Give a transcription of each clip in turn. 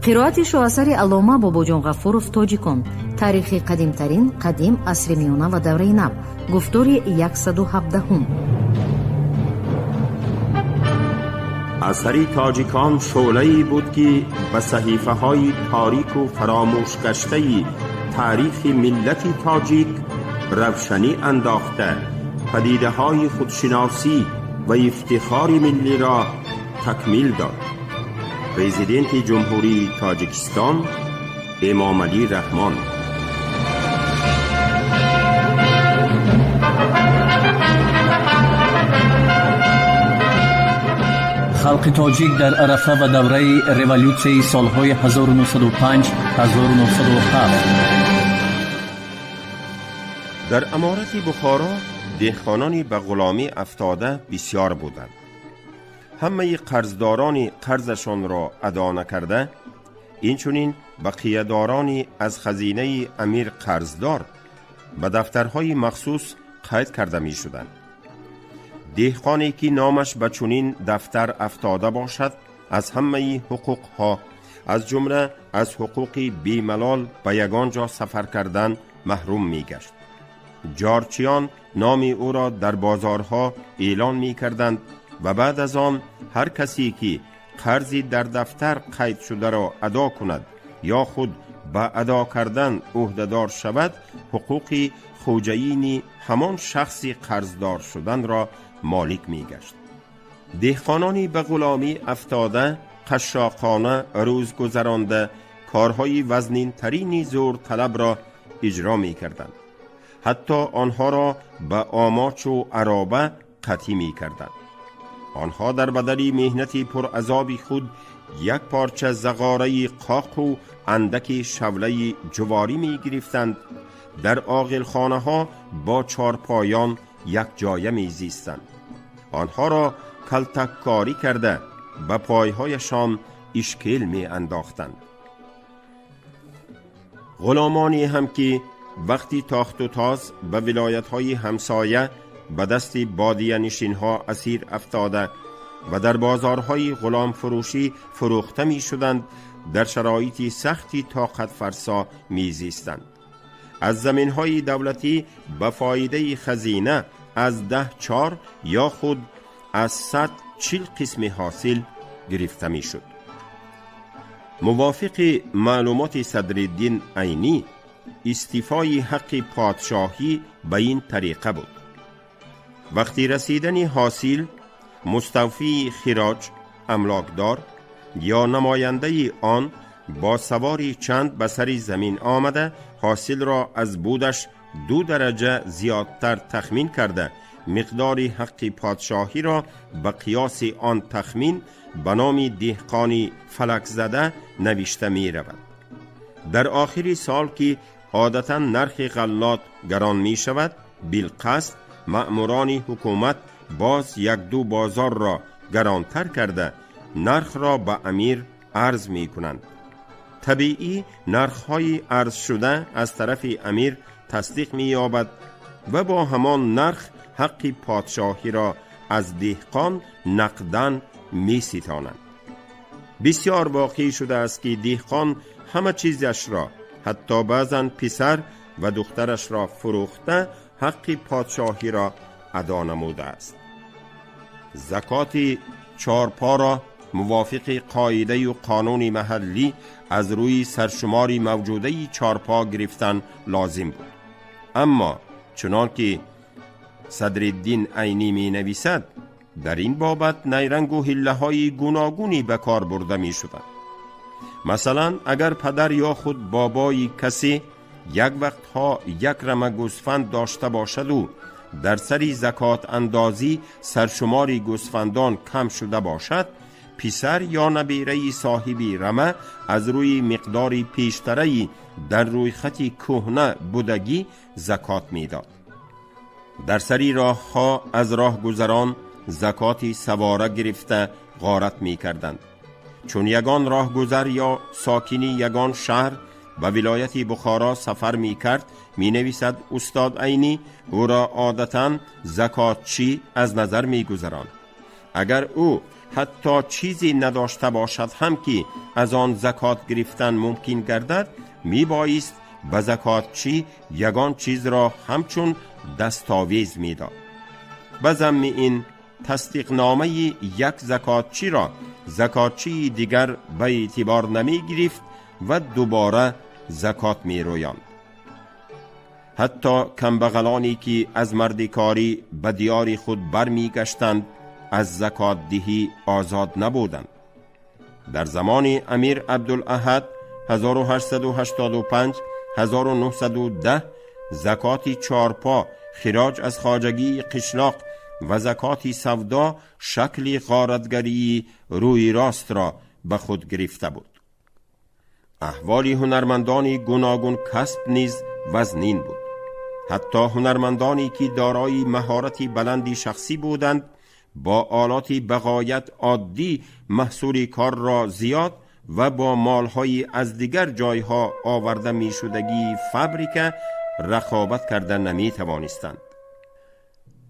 қироати шоасари алома бобоҷон ғафуров тоҷикон. таърихи қадимтарин қадим асри миёна ва давраи нав. гуфтори 117 اثری تاجیکان شعله‌ای بود که به صحیفه‌های تاریک و فراموش گشته تاریخ ملت تاجیک روشنی انداخته، پدیده‌های خودشناسی و افتخار ملی را تکمیل داد. پرزیدنت جمهوری تاجیکستان امامعلی رحمان. خلق تاجیک در عرفه و دوره رولوسیون سالهای 1905-1907. در امارت بخارا دهقانانی به غلامی افتاده بسیار بودند. همه قرضداران قرضشان را ادا نکرده، اینچنین بقیه‌دارانی از خزینه امیر قرضدار به دفترهای مخصوص قید کرده می شدند. دهقانی که نامش به چنین دفتر افتاده باشد از همه حقوق ها، از جمله از حقوق بیملال به یگان جا سفر کردن محروم می گشت. جارچیان نام او را در بازارها اعلان می کردند و بعد از آن هر کسی که قرضی در دفتر قید شده را ادا کند یا خود به ادا کردن عهده‌دار شود، حقوق خوجین همان شخصی قرضدار شدن را مالک می گشت. دهقانانی به غلامی افتاده قشاقانه روز گذرانده کارهای وزنین ترین زور طلب را اجرا می کردند. حتی آنها را به آماچ و عرابه قطعی می کردند. آنها در بدل مهنتی پر عذاب خود یک پارچه زغاره قاق و اندک شوله جواری می گرفتند. در عاقلخانه ها با چارپایان یک جایه می زیستند. آنها را کلتک کاری کرده به پایهایشان اشکیل می انداختند. غلامانی هم که وقتی تاخت و تاز به ولایت های همسایه به دست بادیه نشین ها اسیر افتاده و در بازارهای غلام فروشی فروخته می شدند، در شرایطی سختی طاقت فرسا می زیستند. از زمین های دولتی به فایده خزینه از 10 یا خود از 140 قسم حاصل گرفته می شد. موافق معلومات صدرالدین عینی، استیفای حق پادشاهی به این طریقه بود: وقتی رسیدن حاصل مستوفی خراج املاکدار یا نماینده آن با سواری چند به سر زمین آمده، حاصل را از بودش 2 درجه زیادتر تخمین کرده، مقدار حق پادشاهی را به قیاس آن تخمین به نام دهقانی فلک زده نوشته می رود. در آخر سال که عادتا نرخ غلات گران می شود، بالقصد مأموران حکومت باز 1-2 بازار را گرانتر کرده نرخ را به امیر عرض می کنند. طبیعی نرخ‌های عرض شده از طرف امیر تصدیق می یابد و با همان نرخ حق پادشاهی را از دهقان نقداً می ستانند. بسیار واقعی شده است که دهقان همه چیزش را، حتی بعضاً پسر و دخترش را فروخته حق پادشاهی را ادا نموده است. زکات 4 پا را موافق قاعده و قانون محلی از روی سرشماری موجوده 4 پا گرفتن لازم بود. اما چنان که صدرالدین عینی می نویسد، در این بابت نیرنگ و حیله های گوناگونی به کار برده می شدند. مثلا اگر پدر یا خود بابای کسی یک وقتها 1 رمه گوسفند داشته باشد و در سری زکات اندازی سرشماری گوسفندان کم شده باشد، پسر یا نبیره صاحبی رمه از روی مقداری پیشتری در روی خطی کهنه بودگی زکات می داد. در سری راه ها از راه گذران زکاتی سواره گرفته غارت می کردند. چون یگان راه گذر یا ساکنی یگان شهر به ولایت بخارا سفر می کرد، می نویسد استاد عینی او را عادتاً زکاتچی از نظر می گذراند. اگر او حتی چیزی نداشته باشد هم که از آن زکات گرفتن ممکن گردد، می بایست به زکاتچی یگان چیز را همچون دستاویز می داد. به ضمن این تصدیق نامه یک زکاتچی را زکاتچی دیگر به اعتبار نمی گرفت و دوباره زکات می رویاند. حتی کمبغلانی که از مردکاری به دیار خود برمی گشتند از زکات دهی آزاد نبودند. در زمان امیر عبدالاحد 1885 1910 زکات چارپا، خراج از خواجگی قشلاق و زکات سودا شکل غارتگری روی راست را به خود گرفته بود. احوال هنرمندان گوناگون کسب نیز وزنین بود. حتی هنرمندانی که دارای مهارتی بلندی شخصی بودند با آلاتی بغایت عادی محصول کار را زیاد و با مالهای از دیگر جایها آورده می شدگی فابریکه رقابت کردن نمی توانستند.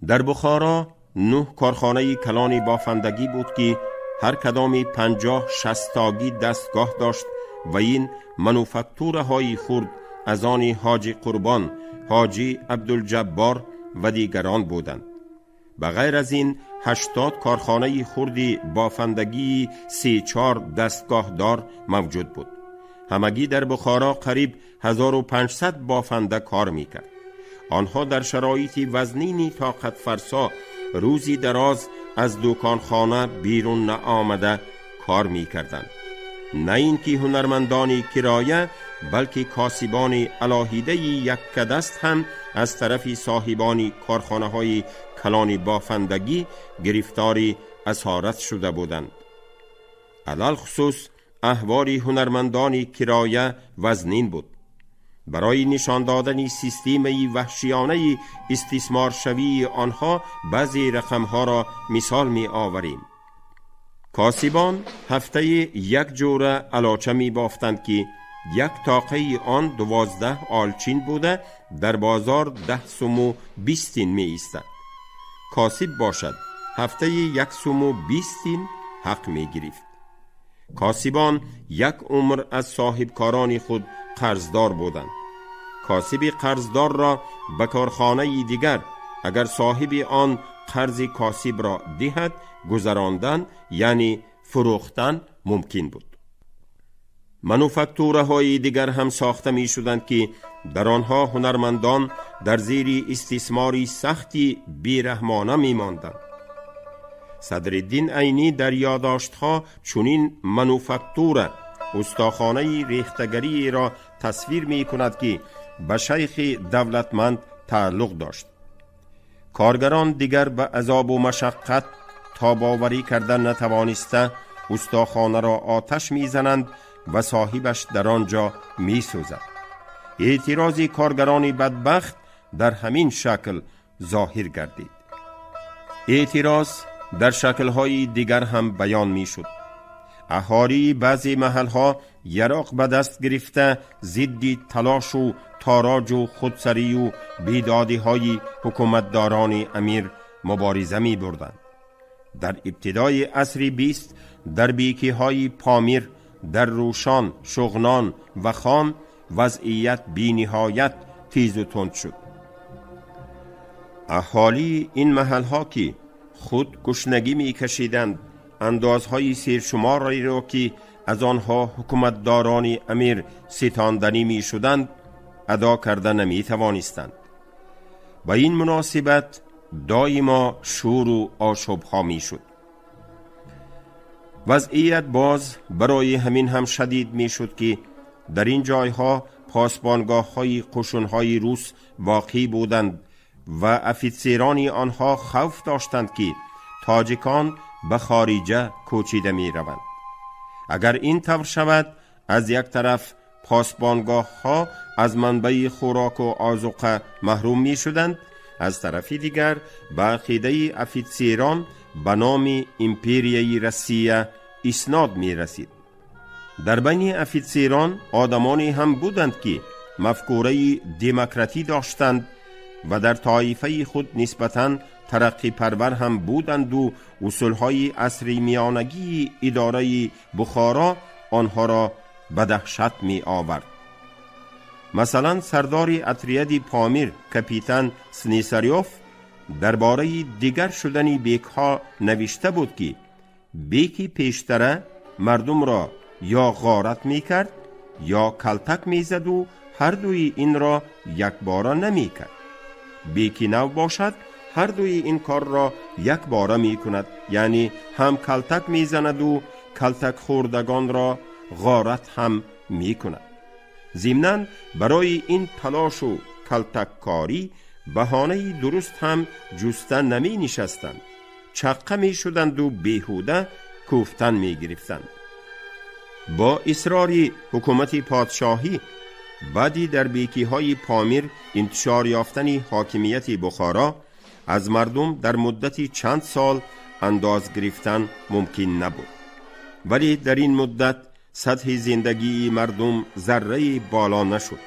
در بخارا 9 کارخانه کلان بافندگی بود که هر کدامی 50-60 تاگی دستگاه داشت و این منوفکتوره های خرد از آن حاجی قربان، حاجی عبدالجبار و دیگران بودند. بغیر از این 80 کارخانه خردی بافندگی 3-4 دستگاه دار موجود بود. همگی در بخارا قریب 1500 بافنده کار میکرد. آنها در شرایط وزنینی طاقت فرسا روزی دراز از دکانخانه بیرون نآمده کار میکردند. نه اینکه هنرمندان کرایه بلکه کاسبان علاهیده یک کدست هم از طرف صاحبان کارخانه های کلان بافندگی گرفتاری اسارت شده بودند. علل خصوص احوال هنرمندان کرایه وزنین بود. برای نشان دادن سیستمی وحشیانه استثمار شوی آنها بعضی رقمها را مثال می آوریم. کاسبان هفته یک جوره علاچه می بافتند که یک تاقه آن 12 آلچین بوده در بازار 10 سوم و 20 می ایستد. کاسب باشد هفته 1 سوم و 20 حق می گرفت. کاسبان یک عمر از صاحبکاران خود قرضدار بودند. کاسب قرضدار را به کارخانه دیگر اگر صاحب آن قرض کاسب را دهد گذراندن یعنی فروختن ممکن بود. منوفکتوره های دیگر هم ساخته می شدند که در آنها هنرمندان در زیر استثماری سختی بیرحمانه می ماندند. صدرالدین عینی در یادداشت‌ها چنین منوفکتوره استاخانه ریختگری را تصویر می کند که به شیخ دولتمند تعلق داشت. کارگران دیگر به عذاب و مشقت تاب‌آوری کردن نتوانسته استاخانه را آتش می‌زنند و صاحبش در آنجا می‌سوزد. اعتراض کارگران بدبخت در همین شکل ظاهر گردید. اعتراض در شکل‌های دیگر هم بیان می‌شد. اهالی بعضی محل‌ها یراق به دست گرفته ضد تلاش و تاراج و خودسری و بیدادی‌های حکومتداران امیر مبارزه می‌بردند. در ابتدای عصر 20 در بیکی‌های پامیر، در روشان، شغنان و خان وضعیت بی نهایت تیز و تند شد. اهالی این محل‌ها که خود گشنگی می‌کشیدند اندازهای سرشماری را که از آنها حکومتداران امیر ستاندنی می شدند ادا کرده نمی توانستند. با این مناسبت دائما شور و آشوب‌ها می شد. وضعیت باز برای همین هم شدید می شد که در این جایها پاسبانگاه های قشونهای روس واقع بودند و افیتسیران آنها خوف داشتند که تاجیکان به خارجه کوچیده می روند. اگر این طور شود از یک طرف پاسبانگاه ها از منبع خوراک و آذوقه محروم می شدند، از طرف دیگر به عقیده افیتسیران به نام امپریای روسیه اسناد می رسید. در بین افیتسیران آدمانی هم بودند که مفکوره دموکراتی داشتند و در طایفه خود نسبتاً ترقی پرور هم بودند و اصولهای عصری میانگی اداره بخارا آنها را به دهشت می آورد. مثلا سردار اتریدی پامیر کاپیتان سنیساریوف درباره دیگر شدن بیک ها نوشته بود که بیکی پیشتره مردم را یا غارت می کرد یا کلتک می زد و هر دوی این را یک باره نمی کرد. بیکی نو باشد هر دوی این کار را یک باره می کند، یعنی هم کلتک می زند و کلتک خوردگان را غارت هم می کند. ضمناً برای این تلاش و کلتک کاری بهانه درست هم جسته نمی نشستند، چقه می شدند و بیهوده کوفتن می گرفتند. با اصرار حکومت پادشاهی بعدی در بیکی های پامیر انتشار یافتن حاکمیت بخارا از مردم در مدتی چند سال انداز گرفتن ممکن نبود، ولی در این مدت سطح زندگی مردم ذره بالا نشد،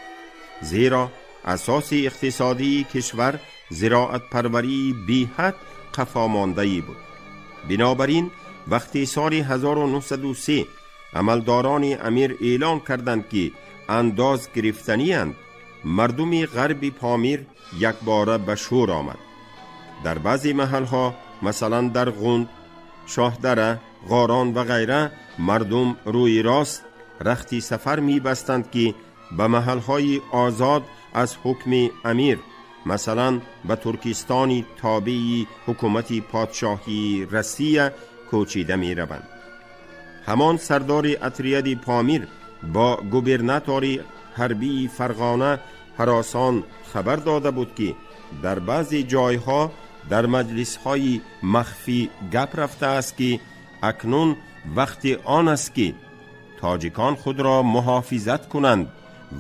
زیرا اساس اقتصادی کشور زراعت پروری بی حد قفا مانده بود. بنابراین وقتی سال 1903 عملداران امیر اعلان کردند که انداز گرفتنی اند، مردم غرب پامیر یک باره به شور آمد. در بعضی محلها مثلا در غوند، شاهدره، غاران و غیره مردم روی راست رختی سفر می بستند که به محلهای آزاد از حکم امیر، مثلا به ترکستان تابع حکومت پادشاهی روسیه کوچیده می روند. همان سردار اتریدی پامیر با گوبرناتور حربی فرغانه هراسان خبر داده بود که در بعضی جایها در مجلس‌های مخفی گپ رفته است که اکنون وقت آن است که تاجیکان خود را محافظت کنند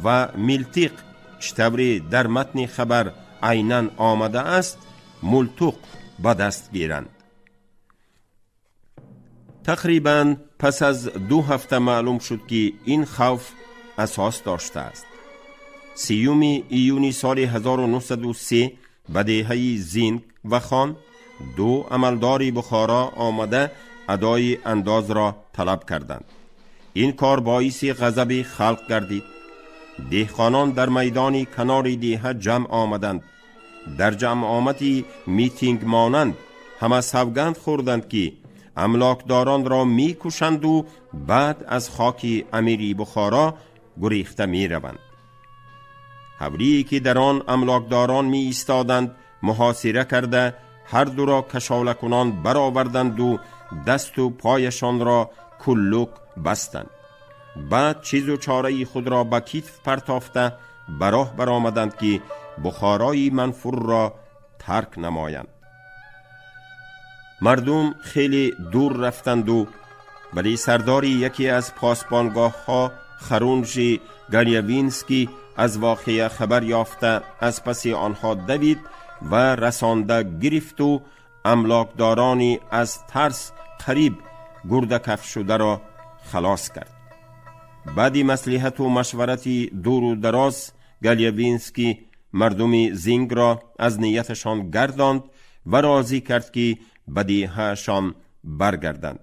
و ملتق چطوری در متن خبر عیناً آمده است ملتق به دست گیرند. تقریباً پس از 2 هفته معلوم شد که این خوف اساس داشته است. 30 ایونی سال 1903 به دهه زینگ و خان 2 عملدار بخارا آمده ادای انداز را طلب کردند. این کار باعث غضب خلق گردید. دهقانان در میدان کنار دیه جمع آمدند. در جمع آمدی میتینگ مانند همه سوگند خوردند که املاکداران را می کشند و بعد از خاک امیری بخارا گریخته می روند. حولی که در آن املاکداران می ایستادند محاصره کرده هر دو را کشاله کنان برآوردند و دست و پایشان را کلوک بستند. بعد چیز و چاره خود را به کتف پرتافته براه برآمدند که بخارای منفور را ترک نمایند. مردم خیلی دور رفتند و ولی سرداری یکی از پاسبانگاه ها خرونژ گالیوینسکی از واقعه خبر یافته از پس آنها دوید و رسانده گرفت و املاکدارانی از ترس قریب گرده کف شده را خلاص کرد. بعدی مصلحت و مشورتی دور و دراز گالیوینسکی مردم زینگ را از نیتشان گرداند و راضی کرد که به دیهشان برگردند.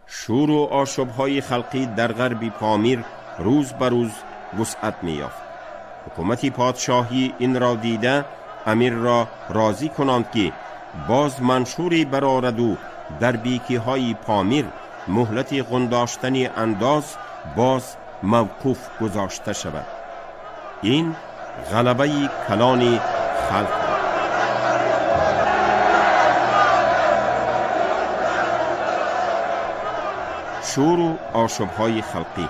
شور و آشوب‌های خلقی در غرب پامیر روز به روز وسعت می‌یافت. حکومت پادشاهی این را دیده امیر را راضی کنند که باز منشوری برآورد و در بیکی‌های پامیر مهلت غنداشتن انداز باز موقوف گذاشته شود. این غلبه کلان خلق. شور و آشوب‌های خلقی.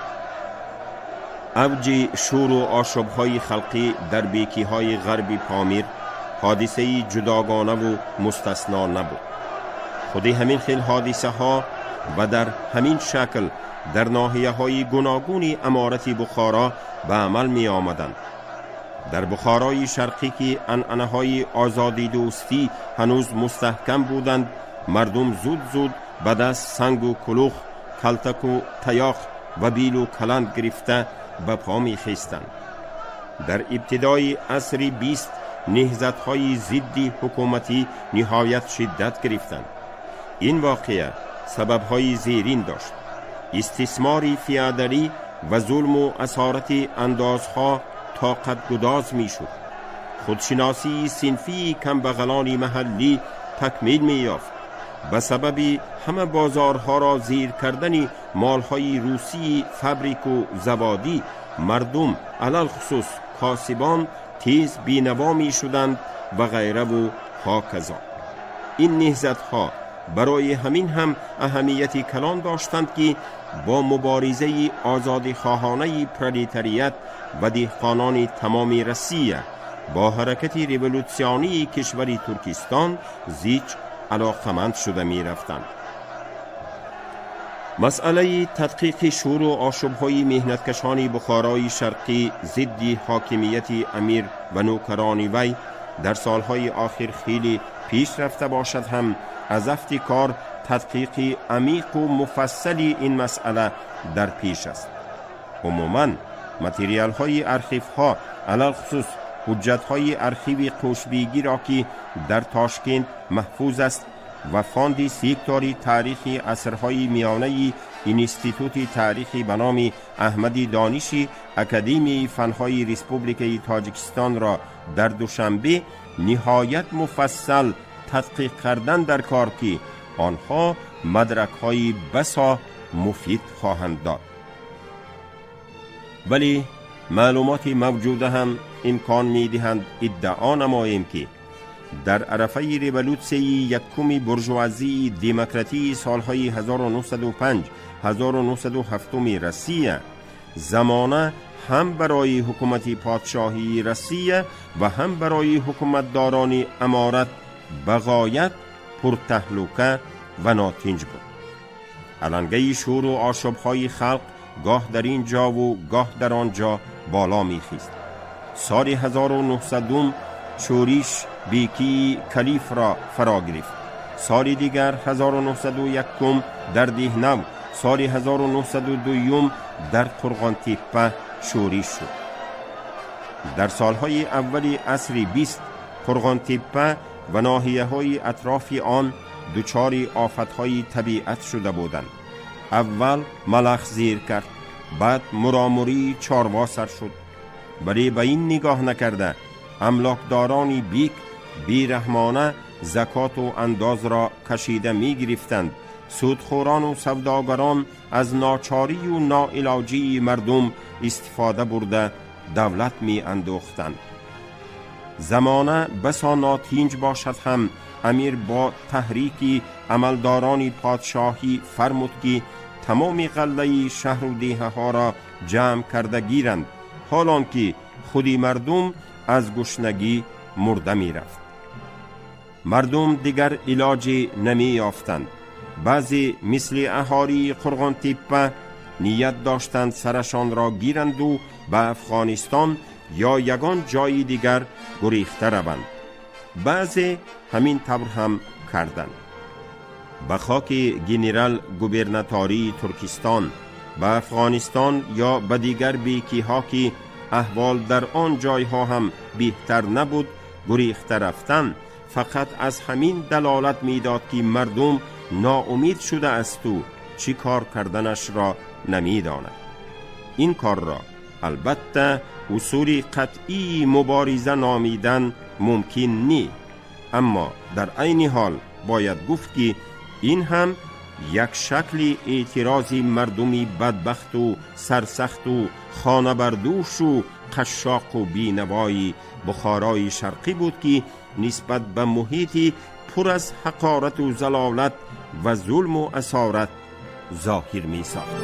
اوج شور و آشوب‌های خلقی در بیکی‌های غرب پامیر حادثه جداگانه و مستثنا نبود. خود همین خیل حادثه ها و در همین شکل در ناحیه‌های گوناگون امارت بخارا به عمل می آمدند. در بخارای شرقی که عنعنه‌های آزادی دوستی هنوز مستحکم بودند، مردم زود زود به دست سنگ و کلوخ، کلتک و تیاق و بیل و کلند گرفته به پا می خیستند. در ابتدای عصر 20 نهضت‌های ضد حکومتی نهایت شدت گرفتند. این واقعه سبب‌های زیرین داشت: استثمار فئودالی و ظلم و اسارت اندازها طاقت گداز می شد. خودشناسی صنفی کمبغلان محلی تکمیل می یافت. به سبب همه بازارها را زیر کردن مالهای روسی فابریک و زبادی، مردم علل خصوص کاسبان تیز بینوا می شدند و غیره و هاکذا. این نهضت‌ها برای همین هم اهمیتی کلان داشتند که با مبارزه آزادخواهانه پرولتاریات و دهقانان تمام روسیه با حرکت ریولوسیونی کشور ترکستان زیچ علاقمند شده می رفتند. مسئله تدقیق شور و آشوب‌های مهنتکشان بخارای شرقی ضد حاکمیت امیر و نوکران وی در سالهای آخر خیلی پیش رفته باشد هم از کار تدقیق عمیق و مفصلی این مسئله در پیش است. عموماً متریال های ارخیف ها، علل خصوص حجت های ارخیو قوشبیگی را که در تاشکند محفوظ است و فاند سیکتاری تاریخی اثرهای میانه اینستیتوت تاریخی به نام احمدی دانشی اکادمی فنهای ریسپوبلیک تاجیکستان را در دوشنبه نهایت مفصل تدقیق کردن در کار که آنها مدرک‌های بسا مفید خواهند داد. ولی معلومات موجوده هم امکان می‌دهند ادعا نماییم که در عرفه ریولوسیون یکم بورژوازی دموکراتی سالهای 1905-1907 روسیه زمانه هم برای حکومت پادشاهی روسیه و هم برای حکومتداران امارت بغایت پرتهلوکه و ناتنج بود. علنگه شور و آشوب‌های خلق گاه در این جا و گاه در آن جا بالا می‌خیست. سال 1900 شوریش بیکی کلیف را فرا گرفت. سال دیگر 1901 در دهنو، سال 1902 در قرغانتیپه شوریش شد. در سالهای اولی عصر 20 قرغانتیپه و ناحیه‌های اطراف آن دچار آفت‌های طبیعت شده بودند. اول ملخ زیر کرد، بعد مراموری چاروا سر شد. ولی به این نگاه نکرده املاکداران بیک بیرحمانه زکات و انداز را کشیده می گرفتند. سودخوران و سوداگران از ناچاری و ناعلاجی مردم استفاده برده دولت می اندوختند. زمانه بسا ناتنج باشد هم امیر با تحریک عملداران پادشاهی فرمود که تمام قلعه شهر و دیه ها را جمع کرده گیرند، حالان که خودی مردم از گشنگی مرده می رفت. مردم دیگر علاج نمی یافتند. بعضی مثل اهالی قرغانتیپه نیت داشتند سرشان را گیرند و به افغانستان یا یگان جای دیگر گریخته روند. بعضی همین طور هم کردند. به خاک گنرال گوبرناتوری ترکستان به افغانستان یا به دیگر بیکی ها که احوال در آن جایها هم بهتر نبود گریخته رفتن فقط از همین دلالت میداد که مردم ناامید شده است و چی کار کردنش را نمیداند. این کار را البته اصول قطعی مبارزه نامیدن ممکن نی، اما در عین حال باید گفت که این هم یک شکل اعتراضی مردمی بدبخت و سرسخت و خانه بردوش و قشاق و بینوای بخارای شرقی بود که نسبت به محیطی پر از حقارت و ضلالت و ظلم و اسارت ظاهر می ساخت.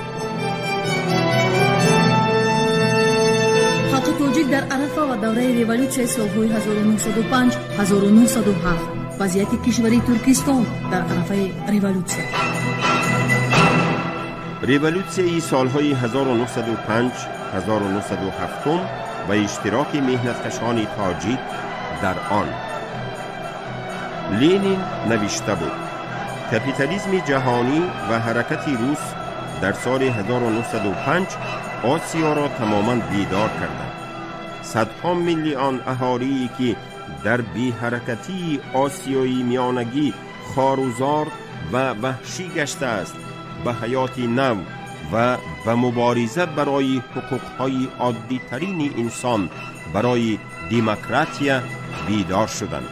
خلق توجیک در عرفه و دوره ریولوسیون سالهای 1905-1907 وضعیت کشوری ترکستان در عرفه ریولوسیون سالهای 1905-1907 و اشتراک مهنتکشان تاجیک در آن. لنین نوشته بود: کپیتالیسم جهانی و حرکت روس در سال 1905 آسیا را تماما بیدار کردند. صدها میلیون اهالی که در بی حرکتی آسیای میانگی خاروزار و وحشی گشته است، به حیات نو و به مبارزه برای حقوقهای عادی ترین انسان، برای دموکراسی بیدار شدند.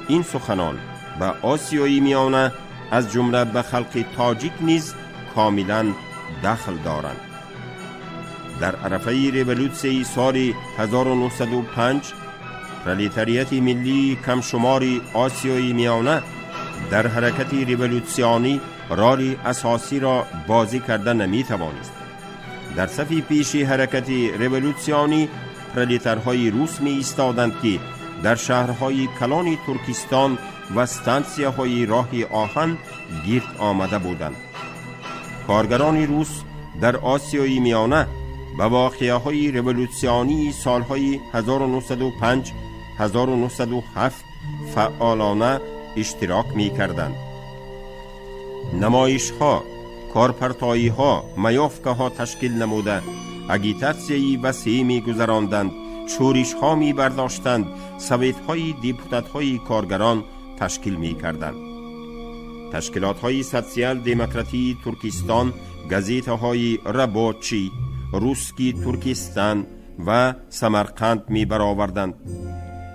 این سخنان به آسیای میانه از جمله به خلق تاجیک نیز کاملا دخل دارند. در عرفه ریولوسیون سال 1905 پرولتاریات ملی کم شمار آسیای میانه در حرکت ریولوسیونی رول اساسی را بازی کرده نمی توانست. در صف پیش حرکت ریولوسیونی پرولتارهای روس می ایستادند که در شهرهای کلان ترکستان و استانسیاهای راه آهن گرد آمده بودند. کارگران روس در آسیای میانه به واقعه‌های ریولوسیونی سالهای 1905 1907 فعالانه اشتراک می کردند. نمایش ها، کارپرتایی ها، میافکه ها تشکیل نموده اگیتاسیایی وسیع می گذراندند، شورش ها می برداشتند، سویت های دیپوتات های کارگران تشکیل می کردند. تشکیلات های سوسیال دموکراتی ترکستان گزیته های رابوچی، روسکی ترکستان و سمرقند می برآوردند.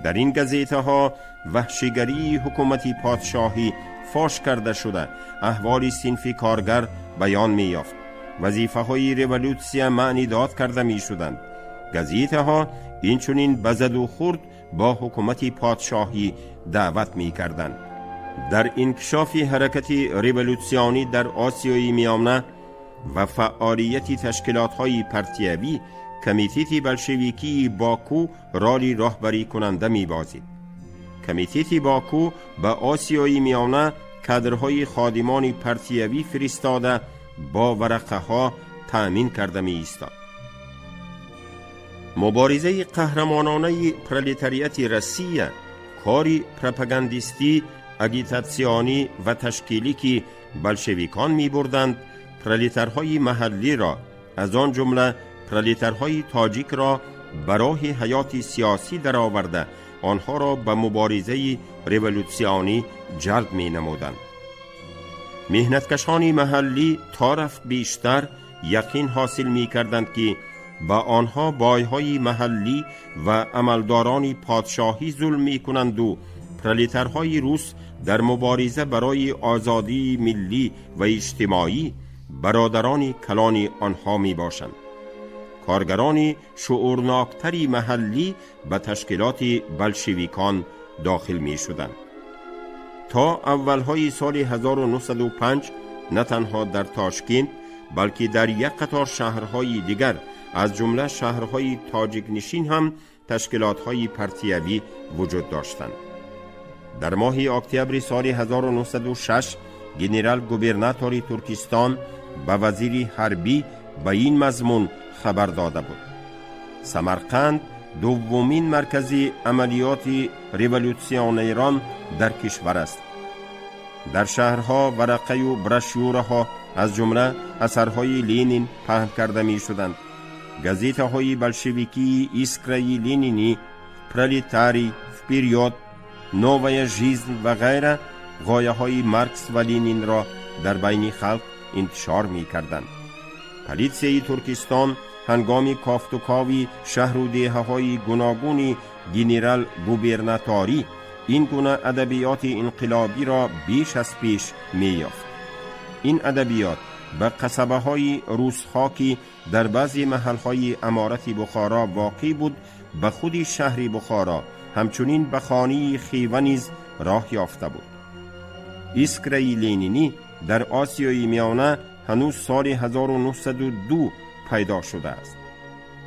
در این گزیته ها وحشیگری حکومتی پادشاهی فاش کرده شده، احوال صنف کارگر بیان می یافت، وظیفه های ریولوسیون معنی داد کرده می شدند. گزیته ها اینچنین به زد و خورد با حکومتی پادشاهی دعوت می کردند. در انکشاف حرکت ریولوسیونی در آسیای میانه و فعالیت تشکیلات های پرتیوی، کمیته بلشویکی باکو رالی راهبری کننده می بازید. کمیته باکو به آسیای میانه کادرهای خادمان پرتیوی فرستاده با ورقه ها تأمین کرده می ایستاد. مبارزه قهرمانانه پرولتاریات روسیه کاری پروپاگاندیستی، اگیتاسیونی و تشکیلی که بلشویکان می بردند، پرولتارهای محلی را، از آن جمله پرولتارهای تاجیک را برای حیات سیاسی درآورده آنها را به مبارزه ریولوسیونی جلب می نمودند. مهنتکشان محلی تا رفت بیشتر یقین حاصل می کردند که با آنها بایهای محلی و عملداران پادشاهی ظلم می کنند و پرولتارهای روس در مبارزه برای آزادی ملی و اجتماعی برادران کلان آنها می باشند. کارگران شعورناکتری محلی به تشکیلات بلشویکان داخل می شدند. تا اولهای سال 1905 نه تنها در تاشکند بلکه در یک قطار شهرهای دیگر از جمله شهرهای تاجیک نشین هم تشکیلات‌های پرتیوی وجود داشتند. در ماه اکتبر سال 1906 گنرال گوبرناتور ترکستان به وزیر حربی به این مضمون خبر داده بود: سمرقند دومین مرکز عملیات ریولوسیونیران در کشور است. در شهرها ورقه و برشورها از جمله اثرهای لینین پهن کرده می شدند. گزیته های بلشویکی ایسکرای لینینی، پرولتاری، فپریود، نووی ژیزن و غیره غایه های مارکس و لینین را در بین خلق انتشار می کردند. پلیتسیای ترکستان هنگام کافتوکاوی شهر و دیه های گوناگون گنرال گوبرناتوری این گونه ادبیات انقلابی را بیش از پیش می یافت. این ادبیات به قصبه های روسخاکی در بعضی محل های امارت بخارا واقع بود، به خود شهر بخارا همچنین به خانه خیوه نیز راه یافته بود. ایسکرای لینینی در آسیای میانه هنوز سال 1902 پیدا شده است.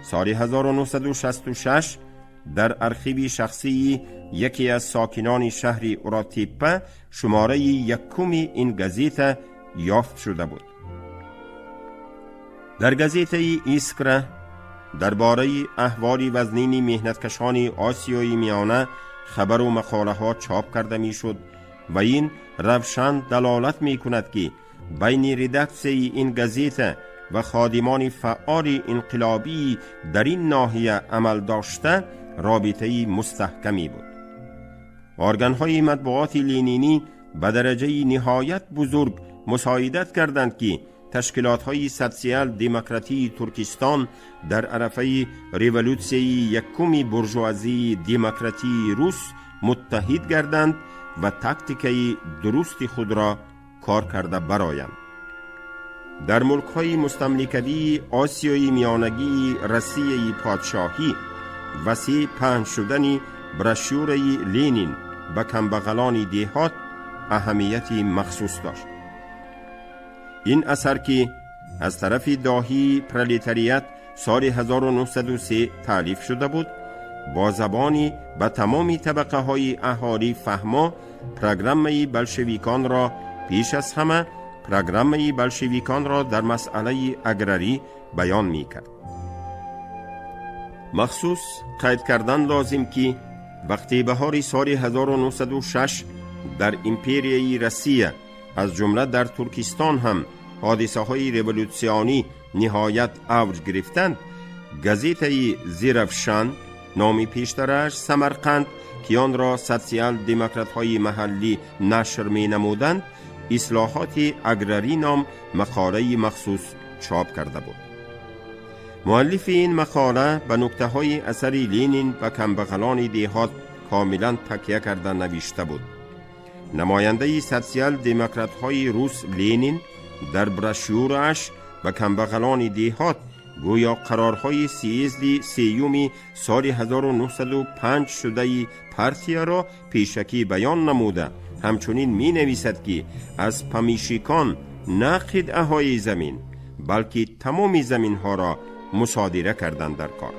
سال 1966 در ارشیو شخصی یکی از ساکنان شهر اوراتیپا شماره یکم این گزیته یافت شده بود. در گزیته ایسکرا درباره احوال وزنین مهنتکشان آسیای میانه خبر و مقاله ها چاپ کرده می شد و این روشن دلالت می کند که بین ردکسی این گزیته و خادمان فعال انقلابی در این ناحیه عمل داشته رابطه‌ای مستحکمی بود. ارگان‌های مطبوعاتی لینینی به درجه نهایت بزرگ مساعدت کردند که تشکیلات‌های سوسیال دموکراتی ترکستان در عرصه ریولوسیون یکم بورژوازی دموکراتی روس متحد گردند و تاکتیکای درست خود را کار کرده برآیند. در ملک‌های مستملکتی آسیای میانگی روسیه پادشاهی وسیع پهن شدن براشورای لنین به کمبغلان دهات اهمیتی مخصوص داشت. این اثر که از طرف داهی پرولتاریات سال 1903 تالیف شده بود، با زبانی به تمام طبقه های اهالی فهما پروگرام بلشویکان را پیش از همه پروگرام بلشویکان را در مسئله اگراری بیان می کرد. مخصوص قید کردن لازم که وقتی بهار سال 1906 در امپریای روسیه از جمله در ترکستان هم حادثه های ریولوسیونی نهایت اوج گرفتند، گزیته زیرفشان نامی پیشترش سمرقند که آن را سوسیال دموکرات های محلی نشر می نمودند، اصلاحات اگراری نام مقاله مخصوص چاپ کرده بود. مؤلف این مقاله به نکته های اثر لنین و کمبغلان دهات کاملا تکیه کرده نوشته بود. نماینده سوسیال دموکرات های روس لنین در براشورش و کمبغلان دهات گویا قرارهای سیزد سیوم سال 1905 شده پارتیا را پیشکی بیان نموده همچنین می نویسد که از پمیشیکان نه قطعه‌های زمین بلکه تمام زمین ها را مصادره کردند در کار.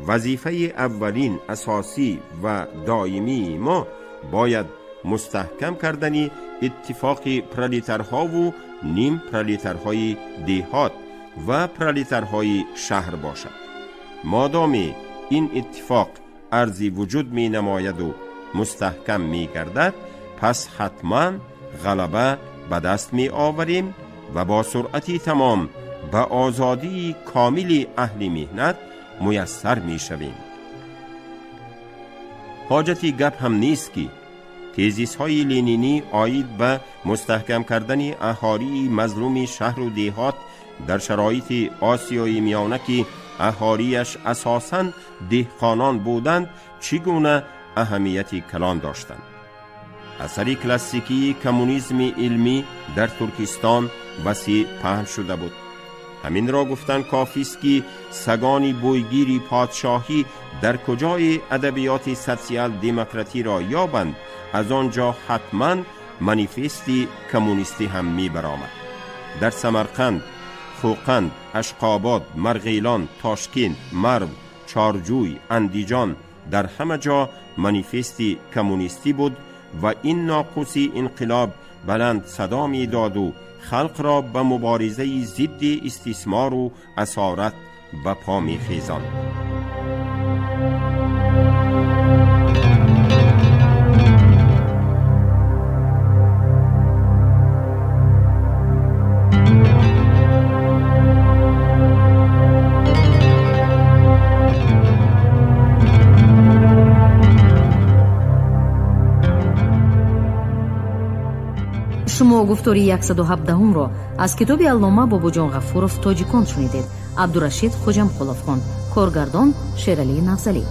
وظیفه اولین اساسی و دائمی ما باید مستحکم کردن اتفاق پرولتارها و نیم پرولتارهای دهات و پرولتارهای شهر باشد. مادام این اتفاق ارزی وجود می نماید و مستحکم می گردد، پس حتما غلبه به دست می آوریم و با سرعتی تمام به آزادی کامل اهل مهنت میسر می شویم. حاجتی گپ هم نیست که تزیس های لنینی آید به مستحکم کردن اهالی مظلوم شهر و دهات در شرایط آسیای میانه که اهالیش اساساً دهقانان بودند چگونه اهمیتی کلان داشتند. اثر کلاسیکی کمونیسم علمی در ترکستان وسیع پهن شده بود. همین را گفتن کافی است که سگان بویگیری پادشاهی در کجای ادبیات سوسیال دموکراتی را یابند، از آنجا حتما منیفستی کمونیستی هم می برآمد. در سمرقند، خوقند، اشقاباد، مرغیلان، تاشکند، مرو، چارجوی، اندیجان در همه جا منیفستی کمونیستی بود و این ناقوسی انقلاب بلند صدا می داد و خلق را به مبارزه ضد استثمار و اسارت به پا می خیزاند. شما گفتاری 117 را از کتاب علامه باباجان غفورов توجیکان شنیدید. عبدالرشید خوجمخلوف کارگردان شیرالی نغزلی.